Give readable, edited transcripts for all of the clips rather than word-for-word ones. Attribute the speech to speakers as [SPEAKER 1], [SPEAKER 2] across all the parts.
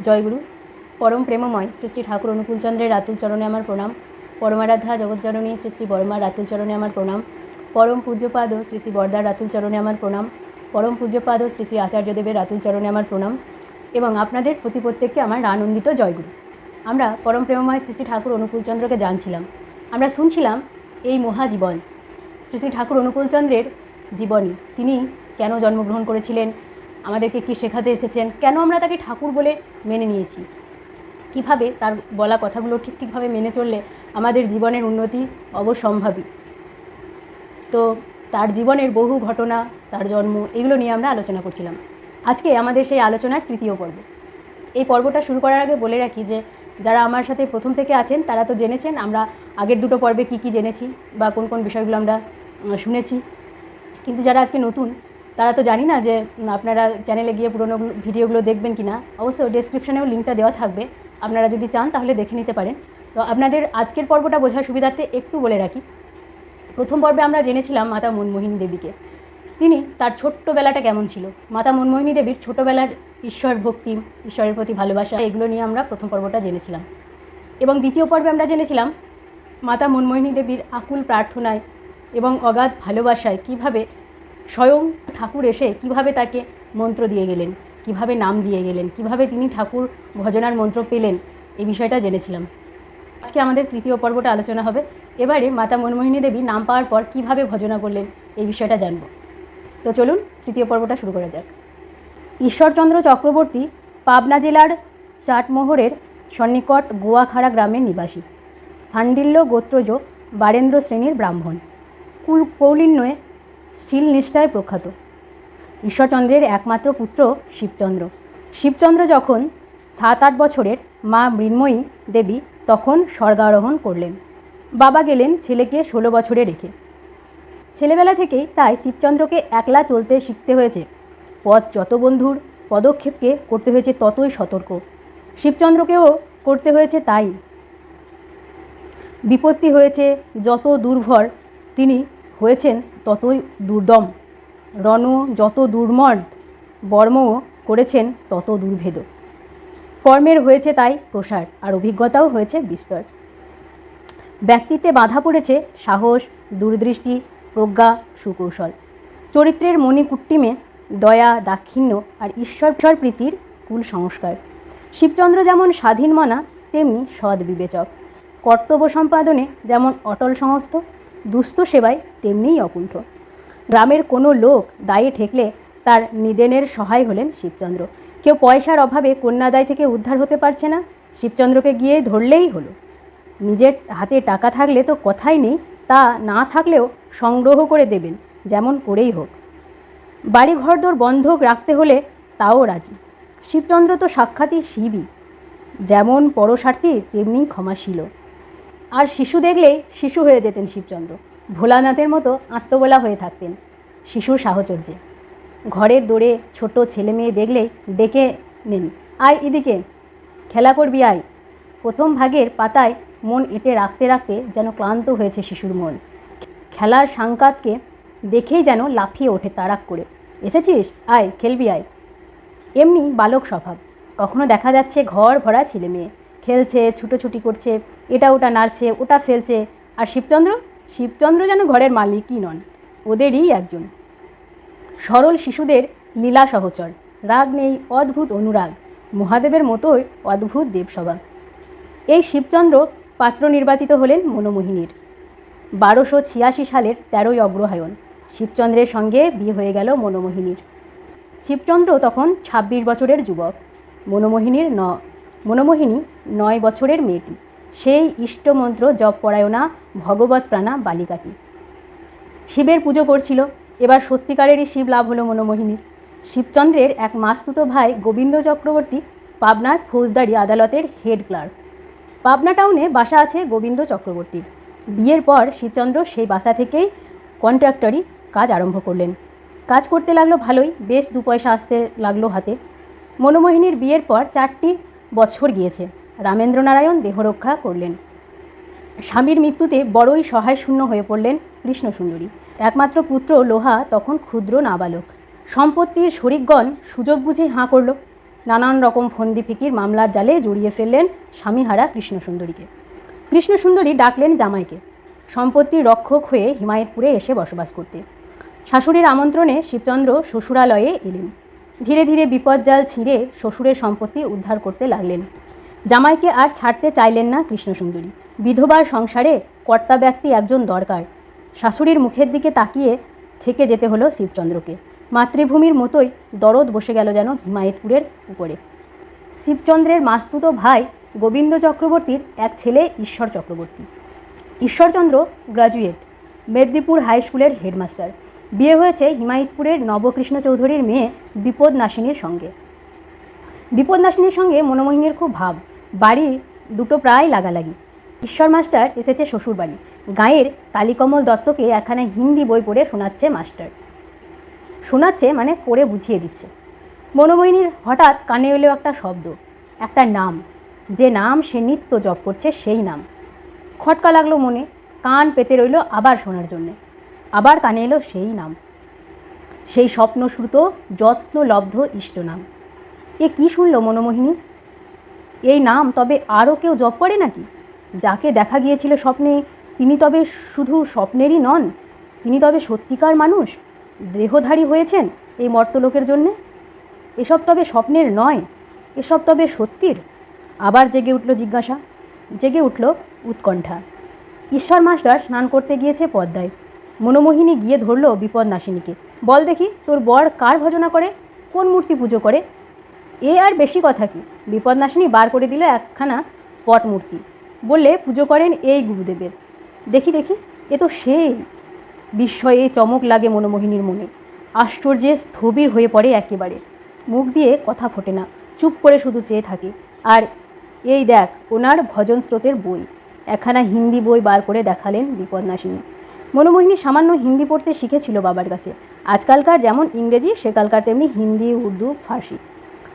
[SPEAKER 1] জয়গুরু। পরম প্রেমময় শ্রী শ্রী ঠাকুর অনুকূলচন্দ্রের রাতুল চরণে আমার প্রণাম। পরমারাধ্যা জগৎজননী শ্রী শ্রী বর্মার রাতুল চরণে আমার প্রণাম। পরম পূজ্যপাদ শ্রী শ্রী বরদার রাতুল চরণে আমার প্রণাম। পরম পূজ্যপাদ শ্রী শ্রী আচার্যদেবের রাতুল চরণে আমার প্রণাম এবং আপনাদের প্রত্যেককে আমার আনন্দিত জয়গুরু। আমরা পরম প্রেমময় শ্রী শ্রী ঠাকুর অনুকূলচন্দ্রকে জানছিলাম, আমরা শুনছিলাম এই মহাজীবন শ্রী শ্রী ঠাকুর অনুকূলচন্দ্রের জীবনী। তিনি কেন জন্মগ্রহণ করেছিলেন, আমাদেরকে কী শেখাতে এসেছেন, কেন আমরা তাকে ঠাকুর বলে মেনে নিয়েছি, কিভাবে তার বলা কথাগুলো ঠিকভাবে মেনে চললে আমাদের জীবনের উন্নতি অবশ্যম্ভাবী। তো তার জীবনের বহু ঘটনা, তার জন্ম, এগুলো নিয়ে আমরা আলোচনা করছিলাম। আজকে আমাদের সেই আলোচনার তৃতীয় পর্ব। এই পর্বটা শুরু করার আগে বলে রাখি যে যারা আমার সাথে প্রথম থেকে আছেন তারা তো জেনেছেন আমরা আগের দুটো পর্বে কী কী জেনেছি বা কোন কোন বিষয়গুলো আমরা শুনেছি, কিন্তু যারা আজকে নতুন তারা তো জানি না যে আপনারা চ্যানেলে গিয়ে পুরোনো ভিডিওগুলো দেখবেন কি না। অবশ্য ডেসক্রিপশনেও লিঙ্কটা দেওয়া থাকবে, আপনারা যদি চান তাহলে দেখে নিতে পারেন। তো আপনাদের আজকের পর্বটা বোঝার সুবিধার্থে একটু বলে রাখি। প্রথম পর্বে আমরা জেনেছিলাম মাতা মনমোহিনী দেবীকে, তিনি তার ছোট্টবেলাটা কেমন ছিল, মাতা মনমোহিনী দেবীর ছোটোবেলার ঈশ্বর ভক্তি, ঈশ্বরের প্রতি ভালোবাসা, এগুলো নিয়ে আমরা প্রথম পর্বটা জেনেছিলাম। এবং দ্বিতীয় পর্বে আমরা জেনেছিলাম মাতা মনমোহিনী দেবীর আকুল প্রার্থনায় এবং অগাধ ভালোবাসায় কিভাবে স্বয়ং ঠাকুর এসে কিভাবে তাকে মন্ত্র দিয়ে গেলেন, কিভাবে নাম দিয়ে গেলেন, কিভাবে তিনি ঠাকুর ভজনার মন্ত্র পেলেন, এই বিষয়টা জেনেছিলাম। আজকে আমাদের তৃতীয় পর্বটা আলোচনা হবে। এবারে মাতা মনমোহিনী দেবী নাম পাওয়ার পর কিভাবে ভজনা করলেন এই বিষয়টা জানব। তো চলুন তৃতীয় পর্বটা শুরু করা যাক। ঈশ্বরচন্দ্র চক্রবর্তী পাবনা জেলার চাটমোহরের সন্নিকট গোয়াখাড়া গ্রামের নিবাসী, সান্ডিল্য গোত্রজ বারেন্দ্র শ্রেণীর ব্রাহ্মণ, কুল কৌলিন্যে শিলনিষ্ঠায় প্রখ্যাত। ঈশ্বরচন্দ্রের একমাত্র পুত্র শিবচন্দ্র। শিবচন্দ্র যখন 7-8 বছরের, মা মৃন্ময়ী দেবী তখন স্বর্গারোহণ করলেন। বাবা গেলেন ছেলেকে 16 বছরে রেখে। ছেলেবেলা থেকেই তাই শিবচন্দ্রকে একলা চলতে শিখতে হয়েছে। পথ যত বন্ধুর, পদক্ষেপকে করতে হয়েছে ততই সতর্ক। শিবচন্দ্রকেও করতে হয়েছে তাই। বিপত্তি হয়েছে যত দুর্ভর, তিনি হয়েছেন ততই দুর্দম। রণ যত দুর্মদ, বর্মও করেছেন তত দুর্ভেদ। কর্মের হয়েছে তাই প্রসার, আর অভিজ্ঞতাও হয়েছে বিস্তর। ব্যক্তিত্বে বাধা পড়েছে সাহস, দূরদৃষ্টি, প্রজ্ঞা, সুকৌশল। চরিত্রের মণিকুট্টিমে দয়া, দাক্ষিণ্য আর ঈশ্বর প্রীতির কুল সংস্কার। শিবচন্দ্র যেমন স্বাধীন মনা তেমনি সৎ বিবেচক। কর্তব্য সম্পাদনে যেমন অটল সমস্ত, দুস্থ সেবায় তেমনিই অকুণ্ঠ। গ্রামের কোনো লোক দায়ে ঠেকলে তার নিদেনের সহায় হলেন শিবচন্দ্র। কেউ পয়সার অভাবে কন্যাদায় থেকে উদ্ধার হতে পারছে না, শিবচন্দ্রকে গিয়ে ধরলেই হলো। নিজের হাতে টাকা থাকলে তো কথাই নেই, তা না থাকলেও সংগ্রহ করে দেবেন, যেমন করেই হোক। বাড়ি ঘরদোর বন্ধক রাখতে হলে তাও রাজি। শিবচন্দ্র তো সাক্ষাৎই শিবই, যেমন পরস্বার্থী তেমনি ক্ষমাশীল। আর শিশু দেখলেই শিশু হয়ে যেতেন শিবচন্দ্র, ভোলানাথের মতো আত্মবলা হয়ে থাকতেন শিশুর সাহচর্যে। ঘরের দোরে ছোট ছেলে মেয়ে দেখলেই ডেকে নেন, আয় এদিকে, খেলা করবি আয়। প্রথম ভাগের পাতায় মন এঁটে রাখতে রাখতে যেন ক্লান্ত হয়েছে শিশুর মন। খেলার সাংকাতকে দেখেই যেন লাফিয়ে ওঠে তাড়াক করে, এসেছিস, আয় খেলবি আয়। এমনি বালক স্বভাব। কখনো দেখা যাচ্ছে ঘর ভরা ছেলে মেয়ে খেলছে, ছুটোছুটি করছে, এটা ওটা নাড়ছে, ওটা ফেলছে। আর শিবচন্দ্র যেন ঘরের মালিকই নন, ওদেরই একজন। সরল শিশুদের লীলা সহচর, রাগ নেই, অদ্ভুত অনুরাগ, মহাদেবের মতোই অদ্ভুত দেবস্বভাব। এই শিবচন্দ্র পাত্র নির্বাচিত হলেন মনমোহিনীর। 1286 সালের 13ই অগ্রহায়ণ শিবচন্দ্রের সঙ্গে বিয়ে হয়ে গেল মনমোহিনীর। শিবচন্দ্র তখন 26 বছরের যুবক, মনমোহিনী 9 বছরের মেয়েটি, সেই ইষ্টমন্ত্র জপ পরায়ণা ভগবত প্রাণা বালিকাটি। শিবের পুজো করছিল। এবার সত্যিকারেরই শিব লাভ হলো মনমোহিনীর। শিবচন্দ্রের এক মাস্তুতো ভাই গোবিন্দ চক্রবর্তী পাবনার ফৌজদারি আদালতের হেড ক্লার্ক। পাবনা টাউনে বাসা আছে গোবিন্দ চক্রবর্তীর। বিয়ের পর শিবচন্দ্র সেই বাসা থেকেই কন্ট্রাক্টরি কাজ আরম্ভ করলেন। কাজ করতে লাগলো ভালোই, বেশ 2 পয়সা আসতে লাগলো হাতে। মনমোহিনীর বিয়ের পর 4টি বছর গিয়েছে। রামেন্দ্র নারায়ণ দেহরক্ষা করলেন। স্বামীর মৃত্যুতে বড়ই সহায়শূন্য হয়ে পড়লেন কৃষ্ণসুন্দরী। একমাত্র পুত্র লোহা তখন ক্ষুদ্র নাবালক। সম্পত্তির শরিকগণ সুযোগ বুঝে হাঁ করল। নানান রকম ফন্দি ফিকির মামলার জালে জড়িয়ে ফেললেন স্বামীহারা কৃষ্ণসুন্দরীকে। কৃষ্ণসুন্দরী ডাকলেন জামাইকে সম্পত্তির রক্ষক হয়ে হিমায়তপুরে এসে বসবাস করতে। শাশুড়ির আমন্ত্রণে শিবচন্দ্র শ্বশুরালয়ে এলেন। ধীরে ধীরে বিপজ্জাল ছিঁড়ে শ্বশুরের সম্পত্তি উদ্ধার করতে লাগলেন। জামাইকে আর ছাড়তে চাইলেন না কৃষ্ণসুন্দরী। বিধবার সংসারে কর্তা ব্যক্তি একজন দরকার। শাশুড়ির মুখের দিকে তাকিয়ে থেকে যেতে হলো শিবচন্দ্রকে। মাতৃভূমির মতোই দরদ বসে গেল যেন হিমায়তপুরের উপরে। শিবচন্দ্রের মাস্তুতো ভাই গোবিন্দ চক্রবর্তীর এক ছেলে ঈশ্বর চক্রবর্তী। ঈশ্বরচন্দ্র গ্রাজুয়েট, মেদিনীপুর হাই স্কুলের হেডমাস্টার। বিয়ে হয়েছে হিমায়তপুরের নবকৃষ্ণ চৌধুরীর মেয়ে বিপদনাশিনীর সঙ্গে। বিপদনাশিনীর সঙ্গে মনোমোহিনীর খুব ভাব, বাড়ি দুটো প্রায় লাগালাগি। ঈশ্বর মাস্টার এসেছে শ্বশুর বাড়ি। গাঁয়ের কালীকমল দত্তকে একখানা হিন্দি বই পড়ে শোনাচ্ছে মানে পড়ে বুঝিয়ে দিচ্ছে। মনোমোহিনীর হঠাৎ কানে এলো একটা শব্দ, একটা নাম, যে নাম সে নিত্য জপ করছে সেই নাম। খটকা লাগলো মনে, কান পেতে রইল আবার শোনার জন্যে। আবার কানে এলো সেই নাম, সেই স্বপ্নশ্রুত যত্নলব্ধ ইষ্ট নাম। এ কি শুনল মনোমোহিনী? এই নাম তবে আরও কেউ জপ করে নাকি? যাকে দেখা গিয়েছিল স্বপ্নে তিনি তবে শুধু স্বপ্নেরই নন, তিনি তবে সত্যিকার মানুষ, দেহধারী হয়েছেন এই মর্তলোকের জন্যে? এসব তবে স্বপ্নের নয়, এসব তবে সত্যির? আবার জেগে উঠল জিজ্ঞাসা, জেগে উঠল উৎকণ্ঠা। ঈশ্বর মাস্টার স্নান করতে গিয়েছে পদ্মায়। মনোমোহিনী গিয়ে ধরল বিপদনাশিনীকে। বল দেখি, তোর বর কার ভজনা করে, কোন মূর্তি পুজো করে? এ আর বেশি কথা কি? বিপদনাশিনী বার করে দিল একখানা পট মূর্তি, বললে পুজো করেন এই গুরুদেবের। দেখি দেখি, এ তো সেই। বিস্ময়ে চমক লাগে মনোমোহিনীর মনে। আশ্চর্যে স্থবির হয়ে পড়ে একেবারে। মুখ দিয়ে কথা ফোটে না, চুপ করে শুধু চেয়ে থাকে। আর এই দেখ ওনার ভজন স্রোতের বই। একখানা হিন্দি বই বার করে দেখালেন বিপদনাশিনী। মনোমোহিনী সামান্য হিন্দি পড়তে শিখেছিল বাবার কাছে। আজকালকার যেমন ইংরেজি, সেকালকার তেমনি হিন্দি, উর্দু, ফার্সি,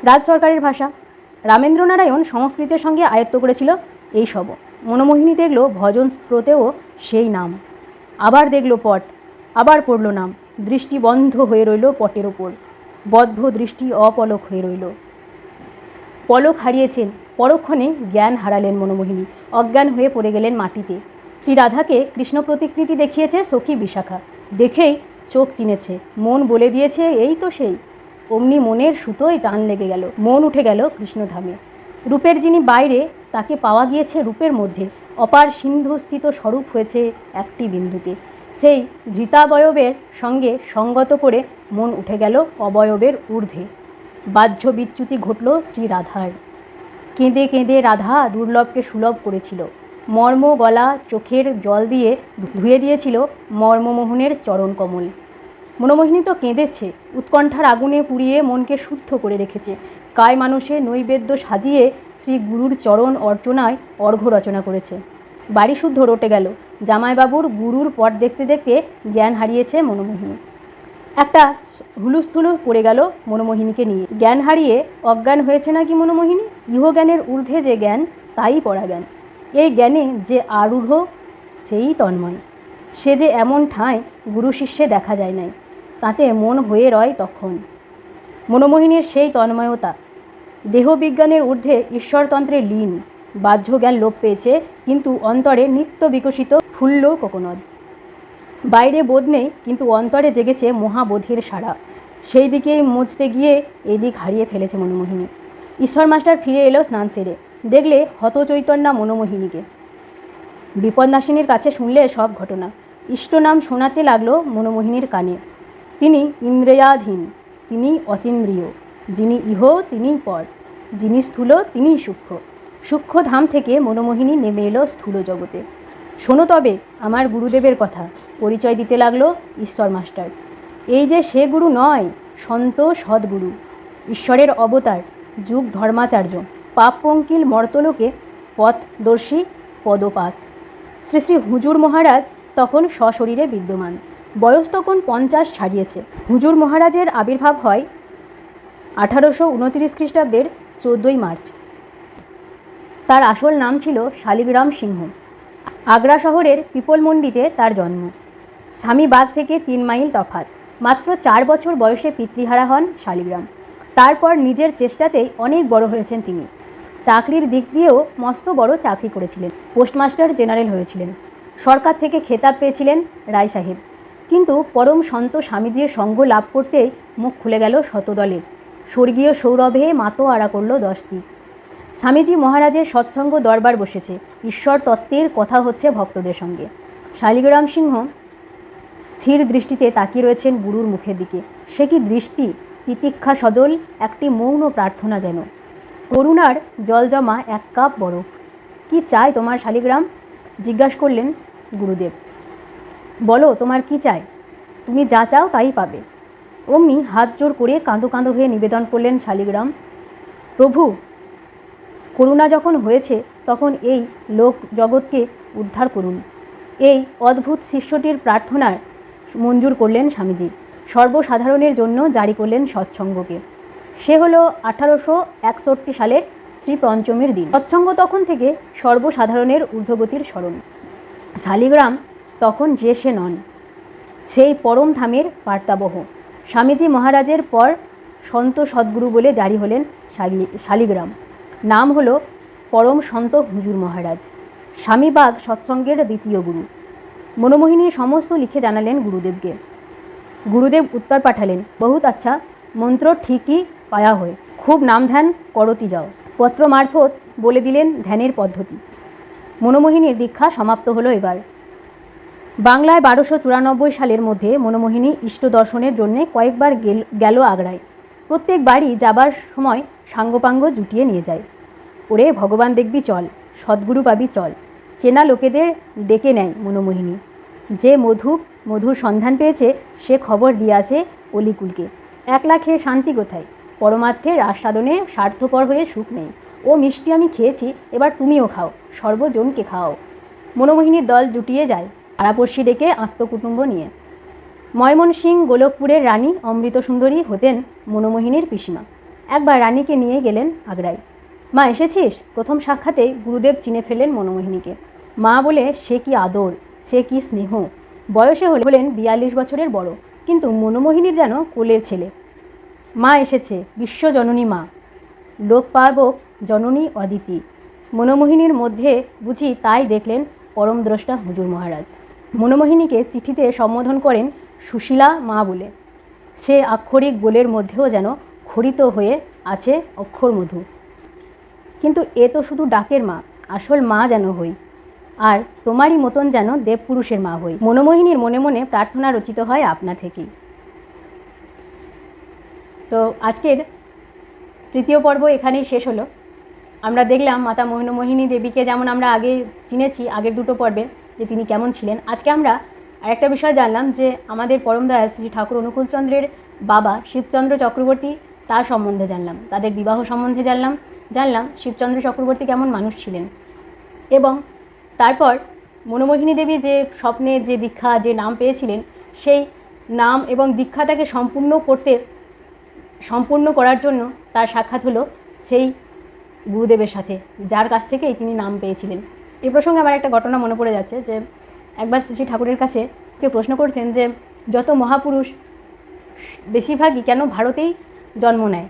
[SPEAKER 1] রাজ সরকারের ভাষা। রামেন্দ্রনারায়ণ সংস্কৃতের সঙ্গে আয়ত্ত করেছিল এই সব। মনোমোহিনী দেখল ভজন স্রোতেও সেই নাম। আবার দেখল পট, আবার পড়ল নাম। দৃষ্টি বন্ধ হয়ে রইল পটের ওপর, বদ্ধ দৃষ্টি অপলক হয়ে রইল। পলক হারিয়েছেন, পরক্ষণে জ্ঞান হারালেন মনোমোহিনী। অজ্ঞান হয়ে পড়ে গেলেন মাটিতে। শ্রীরাধাকে কৃষ্ণ প্রতিকৃতি দেখিয়েছে সখী বিশাখা। দেখেই চোখ চিনেছে, মন বলে দিয়েছে এই তো সেই। অমনি মনের সুতোয় টান লেগে গেল, মন উঠে গেল কৃষ্ণধামে। রূপের যিনি বাইরে, তাকে পাওয়া গিয়েছে রূপের মধ্যে। অপার সিন্ধুস্থিত স্বরূপ হয়েছে একটি বিন্দুতে। সেই ধৃতাবয়বের সঙ্গে সঙ্গত করে মন উঠে গেল অবয়বের ঊর্ধ্বে। বাহ্য বিচ্যুতি ঘটল শ্রীরাধার। কেঁদে কেঁদে রাধা দুর্লভকে সুলভ করেছিল। মর্ম গলা চোখের জল দিয়ে ধুয়ে দিয়েছিল মর্মমোহনের চরণকমল। মনোমোহিনী তো কেঁদেছে, উৎকণ্ঠার আগুনে পুড়িয়ে মনকে শুদ্ধ করে রেখেছে। কায় মানুষে নৈবেদ্য সাজিয়ে শ্রী গুরুর চরণ অর্চনায় অর্ঘ্য রচনা করেছে। বাড়ি শুদ্ধ রটে গেল। জামাইবাবুর গুরুর পট দেখতে দেখতে জ্ঞান হারিয়েছে মনোমোহিনী। একটা হুলুস্থুলু পড়ে গেল মনোমোহিনীকে নিয়ে। জ্ঞান হারিয়ে অজ্ঞান হয়েছে নাকি মনোমোহিনী? ইহজ্ঞানের ঊর্ধ্বে যে জ্ঞান, তাই পরাজ্ঞান। এই জ্ঞানে যে আরূঢ়, সেই তন্ময়। সে যে এমন ঠাঁই গুরু শিষ্যে দেখা যায় নাই, তাতে মন হয়ে রয় তখন। মনোমোহিনীর সেই তন্ময়তা দেহবিজ্ঞানের ঊর্ধ্বে ঈশ্বরতন্ত্রে লীন। বাহ্য জ্ঞান লোপ পেয়েছে, কিন্তু অন্তরে নিত্য বিকশিত ফুল্ল কোকোনদ। বাইরে বোধ নেই, কিন্তু অন্তরে জেগেছে মহাবোধের সারা। সেই দিকেই মজতে গিয়ে এদিক হারিয়ে ফেলেছে মনোমোহিনী। ঈশ্বর মাস্টার ফিরে এলো স্নান সেরে। দেখলে হতচৈতন্যা মনোমোহিনীকে। বিপদনাশিনীর কাছে শুনলে সব ঘটনা। ইষ্টনাম শোনাতে লাগলো মনোমোহিনীর কানে। তিনি ইন্দ্রিয়াধীন, তিনি অতীন্দ্রিয়। যিনি ইহ তিনিই পর, যিনি স্থূল তিনিই সূক্ষ্ম। সূক্ষ্ম ধাম থেকে মনোমোহিনী নেমে এলো স্থূল জগতে। শোনো তবে আমার গুরুদেবের কথা, পরিচয় দিতে লাগলো ঈশ্বর মাস্টার। এই যে সে গুরু নয়, সন্ত সদ্গুরু, ঈশ্বরের অবতার, যুগ ধর্মাচার্য, পাপ পঙ্কিল মর্তলোকে পথদর্শী পদপাত। শ্রী শ্রী হুজুর মহারাজ তখন সশরীরে বিদ্যমান। বয়স তখন 50 ছাড়িয়েছে। হুজুর মহারাজের আবির্ভাব হয় 1829 খ্রিস্টাব্দের 14ই মার্চ। তার আসল নাম ছিল শালিগ্রাম সিংহ। আগ্রা শহরের পিপলমন্ডিতে তার জন্ম। স্বামীবাগ থেকে 3 মাইল তফাৎ। মাত্র 4 বছর বয়সে পিতৃহারা হন শালিগ্রাম। তারপর নিজের চেষ্টাতেই অনেক বড় হয়েছেন তিনি। চাকরির দিক দিয়েও মস্ত বড় চাকরি করেছিলেন, পোস্টমাস্টার জেনারেল হয়েছিলেন, সরকার থেকে খেতাব পেয়েছিলেন রায় সাহেব। কিন্তু পরম সন্ত স্বামীজির সঙ্গ লাভ করতেই মুখ খুলে গেল শতদলের। স্বর্গীয় সৌরভে মাতো আড়া করল 10টি। স্বামীজি মহারাজের সৎসঙ্গ দরবার বসেছে, ঈশ্বর তত্ত্বের কথা হচ্ছে ভক্তদের সঙ্গে। শালিগ্রাম সিংহ স্থির দৃষ্টিতে তাকিয়ে রয়েছেন গুরুর মুখের দিকে। সে কি দৃষ্টি! তিতিক্ষা সজল একটি মৌন প্রার্থনা যেন। করুণার জল জমা এক কাপ বরফ। কি চাই তোমার শালিগ্রাম? জিজ্ঞাসা করলেন গুরুদেব। বলো তোমার কি চাই, তুমি যা চাও তাই পাবে। অমনি হাত জোর করে কাঁদো কাঁদো হয়ে নিবেদন করলেন শালিগ্রাম, প্রভু, করুণা যখন হয়েছে তখন এই লোক জগৎকে উদ্ধার করুন। এই অদ্ভুত শিষ্যটির প্রার্থনার মঞ্জুর করলেন স্বামীজি। সর্বসাধারণের জন্য জারি করলেন সৎসঙ্গকে। সে হলো 1861 সালের শ্রী পঞ্চমীর দিন। সৎসঙ্গ তখন থেকে সর্বসাধারণের ঊর্ধ্বগতির স্মরণ। শালিগ্রাম তখন যে সে নন, সেই পরম ধামের বার্তাবহ। স্বামীজি মহারাজের পর সন্ত সদ্গুরু বলে জারি হলেন শালিগ্রাম। নাম হলো পরম সন্ত হুজুর মহারাজ, স্বামীবাগ সৎসঙ্গের দ্বিতীয় গুরু। মনোমোহিনী সমস্ত লিখে জানালেন গুরুদেবকে। গুরুদেব উত্তর পাঠালেন, বহুত আচ্ছা, মন্ত্র ঠিকই পায়া হয়, খুব নাম ধ্যান করতি যাও। পত্র মারফত বলে দিলেন ধ্যানের পদ্ধতি। মনোমোহিনীর দীক্ষা সমাপ্ত হলো এবার। বাংলায় 1294 সালের মধ্যে মনোমোহিনী ইষ্ট দর্শনের জন্য কয়েকবার গেল আগ্রায়। প্রত্যেক বাড়ি যাবার সময় সাঙ্গপাঙ্গ জুটিয়ে নিয়ে যায়। ওরে ভগবান দেখবি চল, সদ্গুরু পাবি চল। চেনা লোকেদের ডেকে নেয় মনোমোহিনী। যে মধুর সন্ধান পেয়েছে সে খবর দিয়ে আসে অলিকুলকে। একলা খেয়ে শান্তি কোথায়? পরমার্থের আস্বাদনে স্বার্থপর হয়ে সুখ নেই। ও মিষ্টি আমি খেয়েছি, এবার তুমিও খাও, সর্বজনকে খাও। মনোমোহিনীর দল জুটিয়ে যায় পাড়াপড়শি ডেকে আত্মকুটুম্ব নিয়ে। ময়মনসিংহ গোলকপুরের রানী অমৃত সুন্দরী হতেন মনোমোহিনীর পিসিমা। একবার রানীকে নিয়ে গেলেন আগ্রায়। মা এসেছিস? প্রথম সাক্ষাতে গুরুদেব চিনে ফেললেন মনোমোহিনীকে। মা বলে সে কি আদর, সে কি স্নেহ। বয়সে হলেন 42 বছরের বড়, কিন্তু মনোমোহিনীর যেন কোলের ছেলে। মা এসেছে, বিশ্বজননী মা, লোকপাবক জননী অদিতি। মনোমোহিনীর মধ্যে বুঝি তাই দেখলেন পরমদ্রষ্টা হুজুর মহারাজ। মনোমোহিনীকে চিঠিতে সম্বোধন করেন সুশীলা মা বলে। সে আক্ষরিক গোলের মধ্যেও যেন খরিত হয়ে আছে অক্ষর মধু। কিন্তু এ তো শুধু ডাকের মা, আসল মা যেন হই, আর তোমারই মতন যেন দেবপুরুষের মা হই। মনোমোহিনীর মনে মনে প্রার্থনা রচিত হয় আপনা থেকেই। তো আজকের তৃতীয় পর্ব এখানেই শেষ হলো। আমরা দেখলাম মাতা মনোমোহিনী দেবীকে যেমন আমরা আগে চিনেছি আগের দুটো পর্বে, যে তিনি কেমন ছিলেন। আজকে আমরা আরেকটা বিষয় জানলাম, যে আমাদের পরম দয়াল শ্রী ঠাকুর অনুকূলচন্দ্রের বাবা শিবচন্দ্র চক্রবর্তী, তার সম্বন্ধে জানলাম, তাদের বিবাহ সম্বন্ধে জানলাম শিবচন্দ্র চক্রবর্তী কেমন মানুষ ছিলেন। এবং তারপর মনোমোহিনী দেবী যে স্বপ্নে যে দীক্ষা, যে নাম পেয়েছিলেন, সেই নাম এবং দীক্ষাটাকে সম্পূর্ণ করার জন্য তার সাক্ষাৎ হলো সেই গুরুদেবের সাথে, যার কাছ থেকেই তিনি নাম পেয়েছিলেন। এ প্রসঙ্গে আমার একটা ঘটনা মনে পড়ে যাচ্ছে, যে একবার শ্রী ঠাকুরের কাছে কেউ প্রশ্ন করছেন যে যত মহাপুরুষ বেশিরভাগই কেন ভারতেই জন্ম নেয়।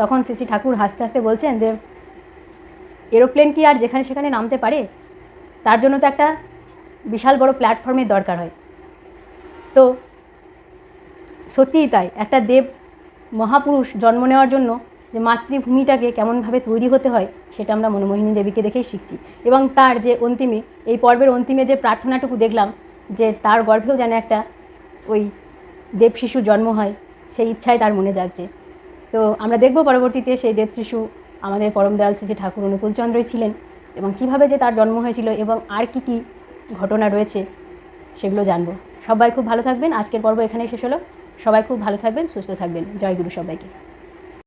[SPEAKER 1] তখন শ্রী ঠাকুর হাসতে হাসতে বলছেন যে এরোপ্লেন কি আর যেখানে সেখানে নামতে পারে? তার জন্য তো একটা বিশাল বড় প্ল্যাটফর্মের দরকার হয়। তো সত্যিই তাই, একটা দেব মহাপুরুষ জন্ম নেওয়ার জন্য যে মাতৃভূমিটাকে কেমনভাবে তৈরি হতে হয়, সেটা আমরা মনোমোহিনী দেবীকে দেখেই শিখছি। এবং তার যে অন্তিমে, এই পর্বের অন্তিমে যে প্রার্থনাটুকু দেখলাম, যে তার গর্ভেও যেন একটা ওই দেব শিশুর জন্ম হয়, সেই ইচ্ছাই তার মনে জাগছে। তো আমরা দেখব পরবর্তীতে সেই দেব শিশু আমাদের পরম দয়াল শ্রী ঠাকুর অনুকূলচন্দ্রই ছিলেন, এবং কিভাবে যে তার জন্ম হয়েছিল এবং আর কি কি ঘটনা রয়েছে সেগুলো জানব। সবাই খুব ভালো থাকবেন। আজকের পর্ব এখানেই শেষ হলো। সবাই খুব ভালো থাকবেন, সুস্থ থাকবেন। জয় গুরু সবাইকে।